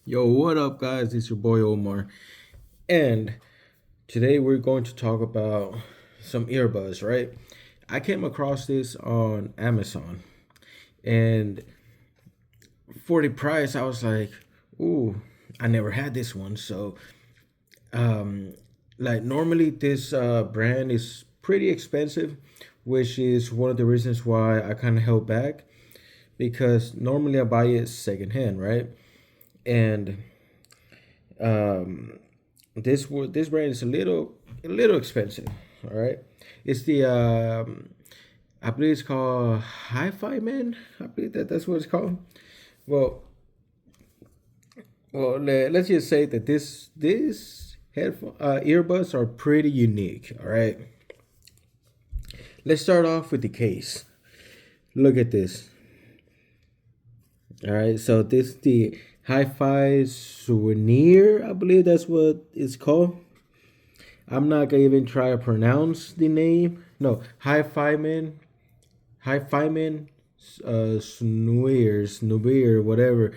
Yo, what up, guys? It's your boy Omar, and today we're going to talk about some earbuds, right? I came across this on Amazon, and for the price, I was like, "Ooh, I never had this one." So, um, like normally this brand is pretty expensive, which is one of the reasons why I kind of held back because normally I buy it secondhand, right? And um this brand is a little expensive. All right, it's the I believe it's called Hifiman. I believe that's what it's called. Well, let's just say that this headphone earbuds are pretty unique. All right, let's start off with the case. Look at this. All right, so this the Hi-Fi Souvenir. I believe that's what it's called. I'm not gonna even try to pronounce the name. No, Hi-Fi Man, Snuir, whatever.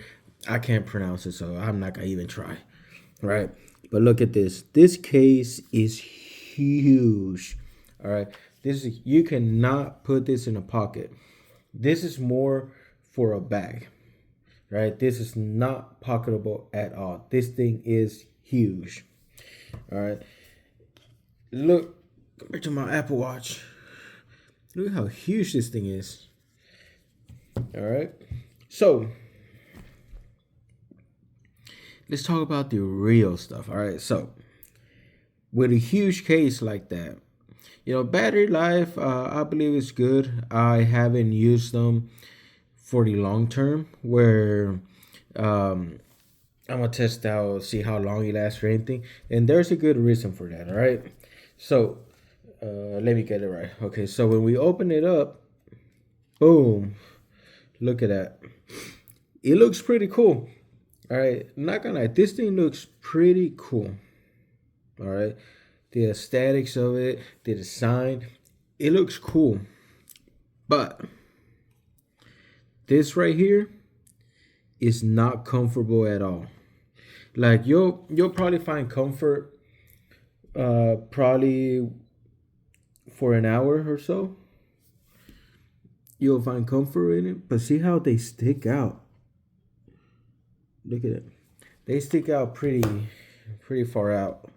I can't pronounce it, so I'm not gonna even try. Right? But look at this. This case is huge. All right. You cannot put this in a pocket. This is more for a bag. Right? This is not pocketable at all. This thing is huge. All right. Look compared to my Apple Watch. Look how huge this thing is. All right. So let's talk about the real stuff. All right. So with a huge case like that, battery life, I believe is good. I haven't used them for the long term where um, I'm gonna test out, see how long it lasts or anything. And there's a good reason for that. All right. So let me get it right. Okay. So when we open it up, boom, look at that. It looks pretty cool. All right, not gonna lie, this thing looks pretty cool. All right, the aesthetics of it, the design, it looks cool. But this right here is not comfortable at all. Like you'll probably find comfort, probably for an hour or so. You'll find comfort in it, but see how they stick out. Look at it. They stick out pretty far out.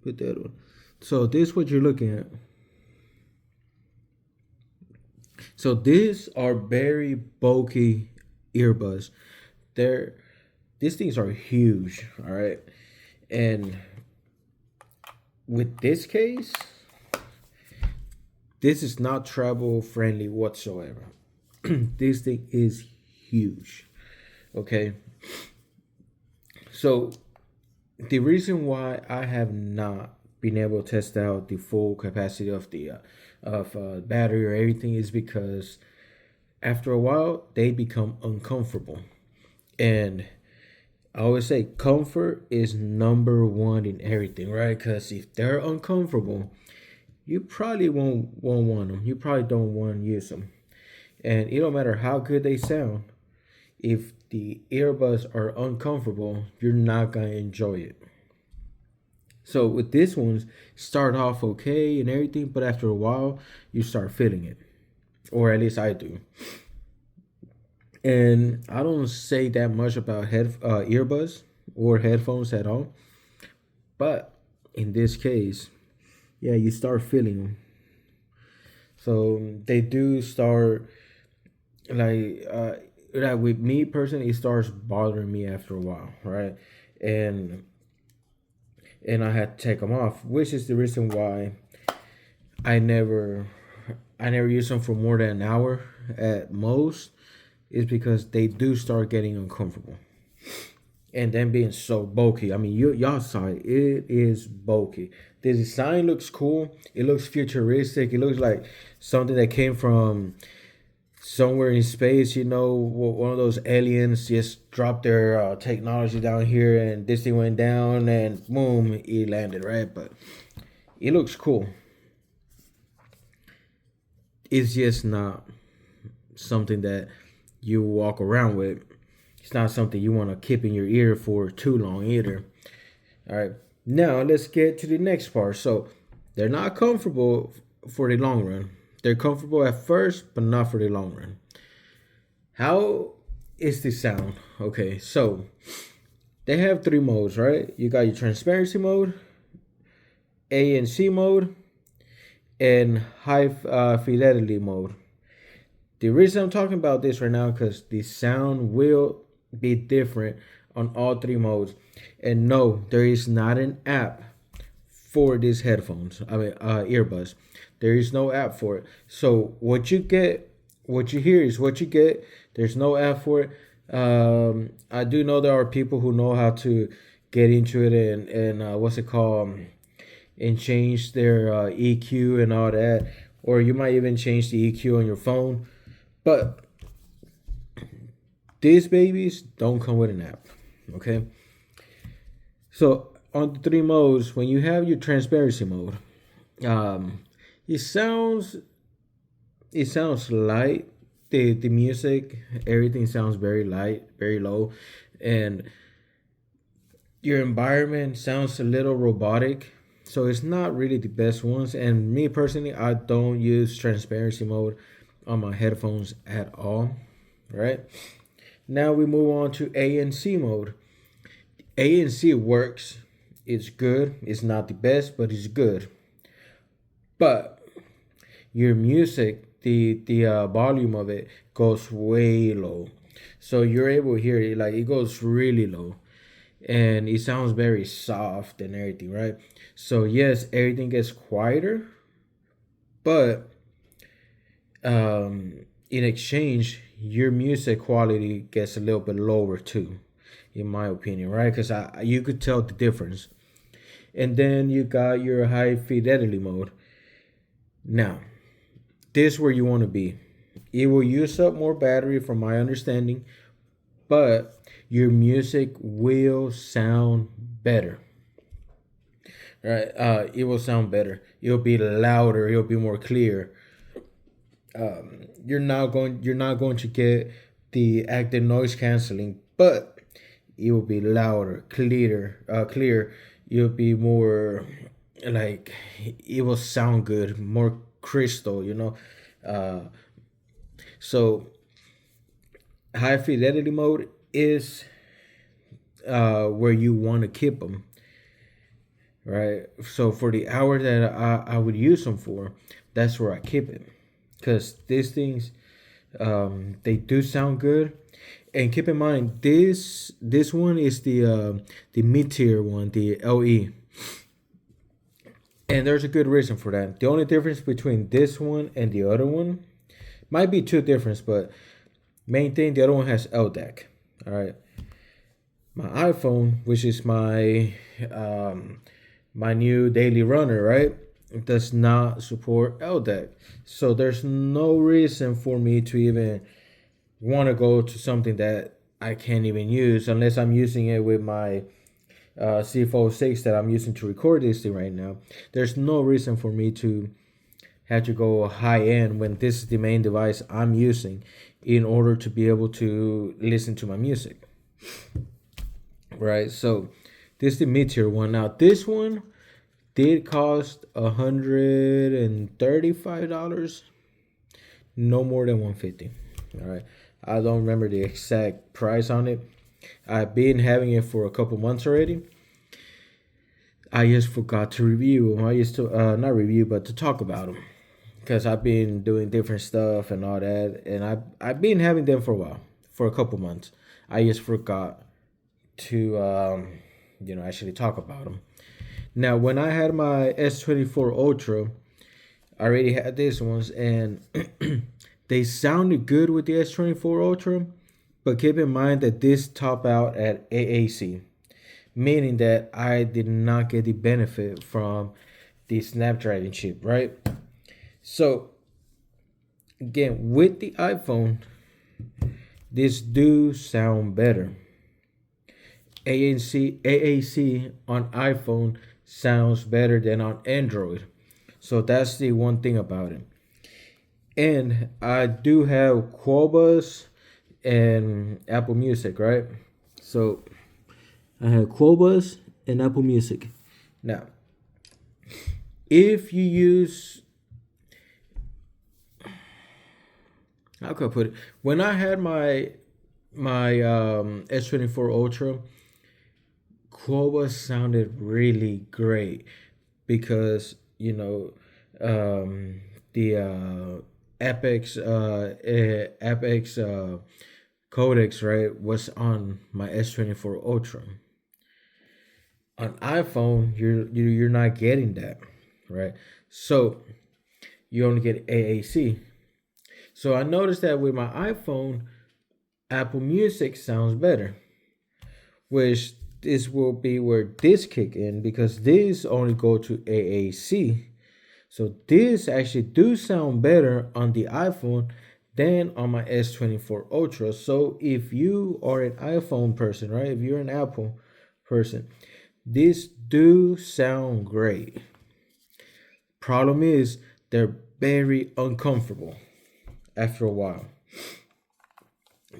Put that on. So this is what you're looking at. So these are very bulky earbuds. They're these things are huge, all right? And with this case, this is not travel friendly whatsoever. This thing is huge. Okay? So the reason why I have not been able to test out the full capacity of the battery or everything is because after a while they become uncomfortable, and I always say comfort is number one in everything, right? Because if they're uncomfortable, you probably won't want them. You probably don't want to use them, and it don't matter how good they sound. If the earbuds are uncomfortable, you're not gonna enjoy it. So with this ones, start off okay and everything, but after a while, you start feeling it, or at least I do. And I don't say that much about earbuds or headphones at all, but in this case, yeah, you start feeling them. So they do start like with me personally, it starts bothering me after a while, right? And I had to take them off, which is the reason why I never I never use them for more than an hour at most, is because they do start getting uncomfortable. And then being so bulky. I mean, y'all saw it. It is bulky. The design looks cool. It looks futuristic. It looks like something that came from somewhere in space. One of those aliens just dropped their technology down here, and this thing went down, and boom, it landed, right? But it looks cool. It's just not something that you walk around with. It's not something you want to keep in your ear for too long either. All right. Now let's get to the next part. So they're not comfortable for the long run. They're comfortable at first, but not for the long run. How is the sound? Okay, so they have three modes, right? You got your transparency mode, ANC mode, and high fidelity mode. The reason I'm talking about this right now because the sound will be different on all three modes. And no, there is not an app for these headphones. Earbuds. There is no app for it. So what you get, what you hear is what you get. There's no app for it. I do know there are people who know how to get into it and what's it called, and change their EQ and all that. Or you might even change the EQ on your phone. But these babies don't come with an app, okay? So on the three modes, when you have your transparency mode, it sounds light. The music, everything sounds very light, very low, and your environment sounds a little robotic. So it's not really the best ones. And me personally, I don't use transparency mode on my headphones at all. Right? Now we move on to ANC mode. ANC works. It's good. It's not the best, but it's good. But your music, the volume of it goes way low. So you're able to hear it, like it goes really low. And it sounds very soft and everything, right? So yes, everything gets quieter, but in exchange, your music quality gets a little bit lower too, in my opinion, right? Because you could tell the difference. And then you got your high fidelity mode. Now, this is where you want to be. It will use up more battery, from my understanding, but your music will sound better. Right? It will sound better. It'll be louder. It'll be more clear. You're not going to get the active noise canceling, but it will be louder, clear. You'll be more like it will sound good, more crystal. So high fidelity mode is where you want to keep them, right? So for the hour that I would use them for, that's where I keep it, because these things they do sound good. And keep in mind, this one is the mid tier one, the LE, and there's a good reason for that. The only difference between this one and the other one might be two difference, but main thing, the other one has LDAC. All right, my iPhone, which is my my new daily runner, right, it does not support LDAC, so there's no reason for me to even want to go to something that I can't even use unless I'm using it with my C406 that I'm using to record this thing right now. There's no reason for me to have to go high end when this is the main device I'm using in order to be able to listen to my music. Right, so this is the mid-tier one. Now this one did cost $135, no more than $150. All right, I don't remember the exact price on it. I've been having it for a couple months already. I just forgot to review them. I used to not review, but to talk about them, because I've been doing different stuff and all that, and I've been having them for a while, for a couple months. I just forgot to actually talk about them. Now, when I had my S24 Ultra, I already had these ones, and they sounded good with the S24 Ultra, but keep in mind that this top out at AAC, meaning that I did not get the benefit from the Snapdragon chip, right? So, again, with the iPhone, this do sound better. AAC on iPhone sounds better than on Android. So that's the one thing about it. And I do have Qualbus and Apple Music, right? So I had Qobuz and Apple Music. Now, if you use, how could I put it? When I had my S24 Ultra, Qobuz sounded really great because the Apex codecs, right, was on my S24 Ultra. On iPhone, you're not getting that, right? So you only get AAC. So I noticed that with my iPhone, Apple Music sounds better, which this will be where this kick in because these only go to AAC. So this actually do sound better on the iPhone than on my S24 Ultra. So if you are an iPhone person, right? If you're an Apple person, this do sound great. Problem is they're very uncomfortable after a while.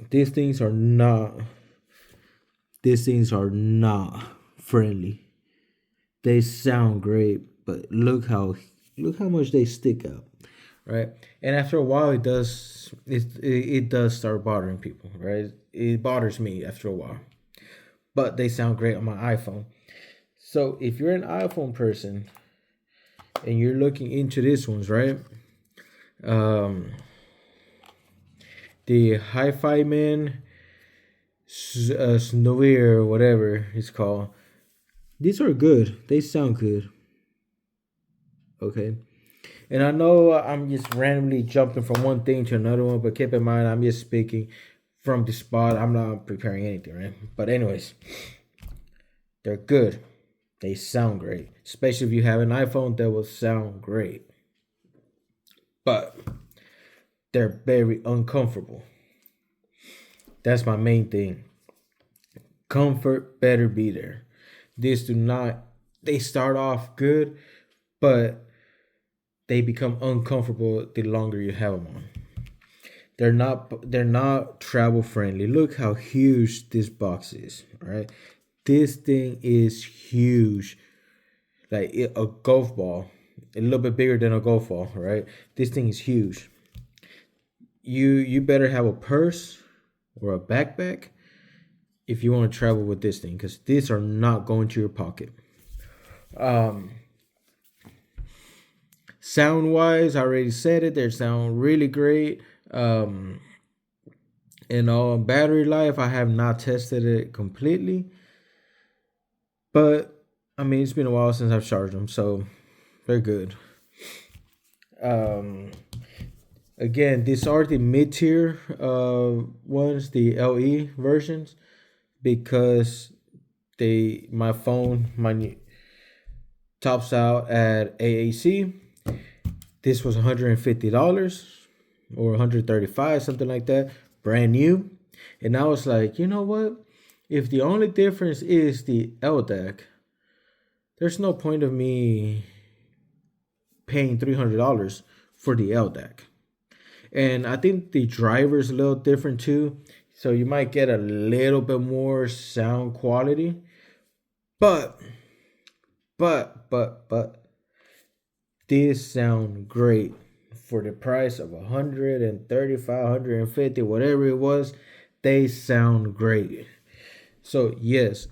These things are not friendly. They sound great, but look how much they stick out, right? And after a while, it does start bothering people, right? It bothers me after a while, but they sound great on my iPhone. So if you're an iPhone person and you're looking into these ones, right? The Hifiman Svanar or whatever it's called. These are good. They sound good. Okay. And I know I'm just randomly jumping from one thing to another one, but keep in mind I'm just speaking from the spot. I'm not preparing anything, right? But anyways, they're good. They sound great. Especially if you have an iPhone, that will sound great. But they're very uncomfortable. That's my main thing. Comfort better be there. They start off good, but they become uncomfortable the longer you have them on. They're not travel friendly. Look how huge this box is, right? This thing is huge. Like a golf ball. A little bit bigger than a golf ball, right? This thing is huge. You better have a purse or a backpack if you want to travel with this thing, because these are not going to your pocket. Sound wise, I already said it. They sound really great. And battery life, I have not tested it completely, but I mean it's been a while since I've charged them, so they're good. Again, these are the mid-tier ones, the LE versions, because my phone tops out at AAC. This was $150 or $135, something like that, brand new. And I was like, you know what? If the only difference is the LDAC, there's no point of me paying $300 for the LDAC. And I think the driver is a little different too. So you might get a little bit more sound quality. But these sound great for the price of 135, 150, whatever it was. They sound great. So yes,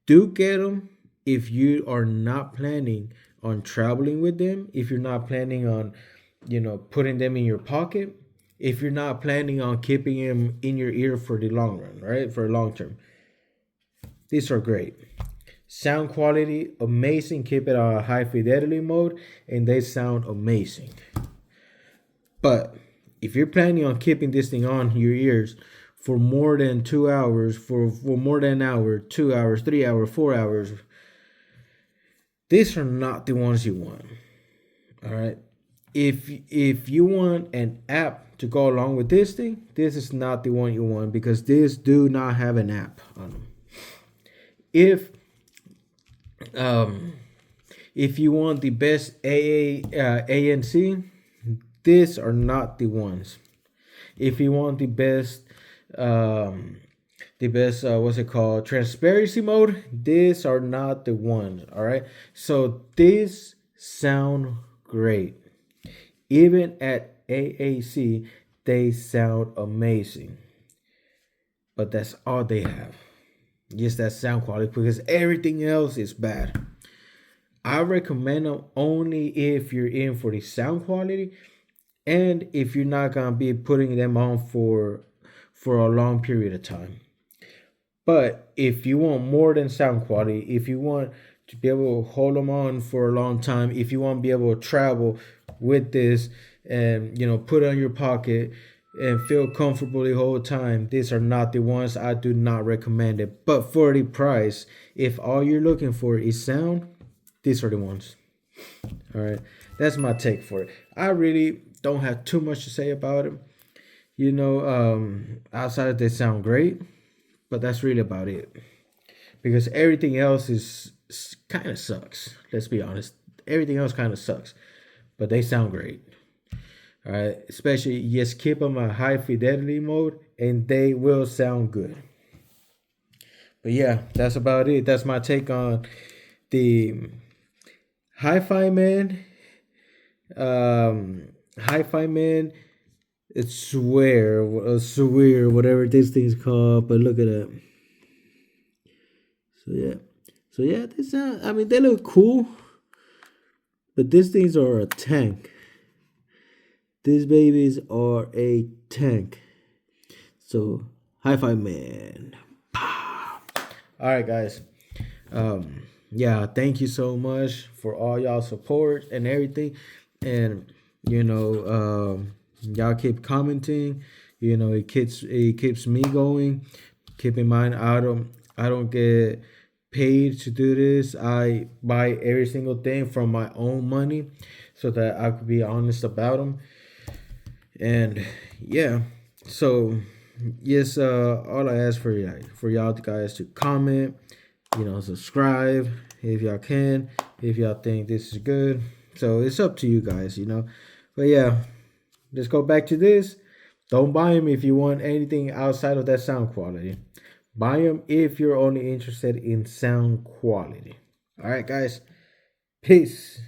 do get them if you are not planning on traveling with them. If you're not planning on, putting them in your pocket. If you're not planning on keeping them in your ear for the long run, right? For long term. These are great. Sound quality, amazing. Keep it on high fidelity mode, and they sound amazing. But if you're planning on keeping this thing on your ears for more than 2 hours, for more than an hour, 2 hours, 3 hours, 4 hours, these are not the ones you want. All right. If you want an app to go along with this thing, this is not the one you want, because this do not have an app on them. If you want the best ANC, these are not the ones. If you want the best um, the best what's it called, transparency mode. These are not the ones. All right, so these sound great. Even at AAC, they sound amazing. But that's all they have. Just that sound quality, because everything else is bad. I recommend them only if you're in for the sound quality, and if you're not gonna be putting them on for a long period of time. But if you want more than sound quality, if you want to be able to hold them on for a long time, if you want to be able to travel with this and put it on your pocket and feel comfortable the whole time, these are not the ones. I do not recommend it. But for the price, if all you're looking for is sound, these are the ones. All right, that's my take for it. I really don't have too much to say about it. Outside of they sound great, but that's really about it. Because everything else is kind of sucks. Let's be honest. Everything else kind of sucks, but they sound great. All right, especially just keep them a high fidelity mode, and they will sound good. But yeah, that's about it. That's my take on the Hifiman. Hifiman. It's swear, whatever this thing's called. But look at that. So yeah, they sound. I mean, they look cool, but these things are a tank. These babies are a tank. So, Hi-Fi Man. All right, guys. Yeah, thank you so much for all y'all support and everything, and y'all keep commenting. It keeps me going. Keep in mind, I don't get paid to do this. I buy every single thing from my own money, so that I could be honest about them. And yeah, so yes, all I ask for y'all guys to comment, subscribe if y'all can, if y'all think this is good. So it's up to you guys. But yeah, let's go back to this. Don't buy them if you want anything outside of that sound quality. Buy them if you're only interested in sound quality. All right, guys. Peace.